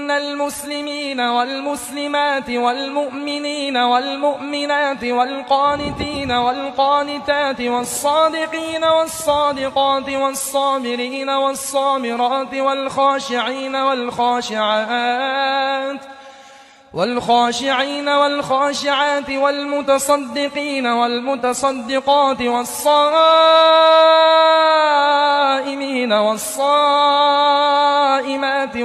إن المسلمين والمسلمات والمؤمنين والمؤمنات والقانتين والقانتات والصادقين والصادقات والصابرين والصابرات والخاشعين والخاشعات والمتصدقين والمتصدقات والصائمين والصائمات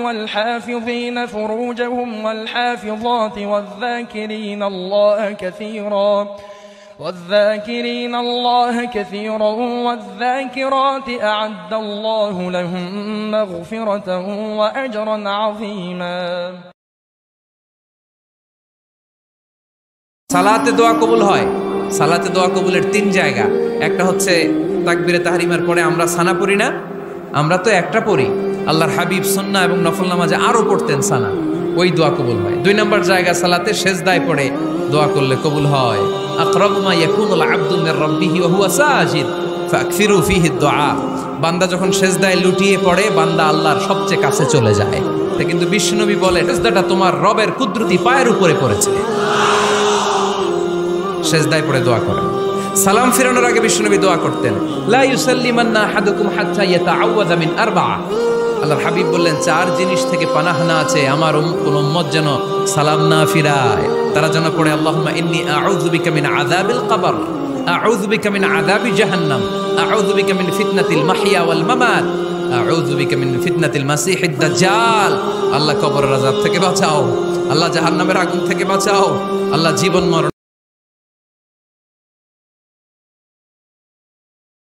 والحافظين فروجهم والحافظات والذاكرين الله كثيرا والذاكرات أعد الله لهم مغفرة وأجرا عظيما। সালাতে দোয়া কবুল হয়। সালাতে দোয়া কবুলের তিন জায়গা। একটা হচ্ছে তাকবীরে তাহরিমার পরে আমরা সানা পড়ি না, আমরা তো একটা পড়ি। আল্লাহর হাবিব সুন্নাহ এবং নফল নামাজে আরো পড়তেন সানা, ওই দোয়া কবুল হয়। দুই নম্বর জায়গা সালাতে সেজদায় পড়ে দোয়া করলে কবুল হয়। আকরাবু মা ইয়াকুনুল আবদু মির রাব্বিহি ওয়া হুয়া সাজিদ ফাকসিরু ফীহি দুআ। বান্দা যখন সেজদায় লুটিয়ে পড়ে বান্দা আল্লাহর সবচেয়ে কাছে চলে যায়। তা কিন্তু বিশ্বনবী বলে সেজদাটা তোমার রবের কুদরতি পায়ের উপরে পড়েছে। সেজদায় পড়ে দোয়া করেন। সালাম ফিরানোর আগে বিশ্বনবী দোয়া করতেন, লা ইউসাল্লিমান্না আহাদুকুম হাত্তা ইয়াতাআওয়াযা মিন আরবা'a। আল্লাহর হাবিব বললেন, চার জিনিস থেকে পানাহ না আছে আমার কোন উম্মত যেন সালাম না ফিরায়। তারা যেন পড়ে আল্লাহুম্মা ইন্নী আউযু বিকা মিন আযাবিল কবর, আউযু বিকা মিন আযাবি জাহান্নাম, আউযু বিকা মিন ফিতনাতিল মাহইয়া ওয়াল মামাত, আউযু বিকা মিন ফিতনাতিল মাসিহিদ দাজ্জাল। আল্লাহ কবরের আযাব থেকে বাঁচাও, আল্লাহ জাহান্নামের আগুন থেকে বাঁচাও, আল্লাহ জীবন মরণ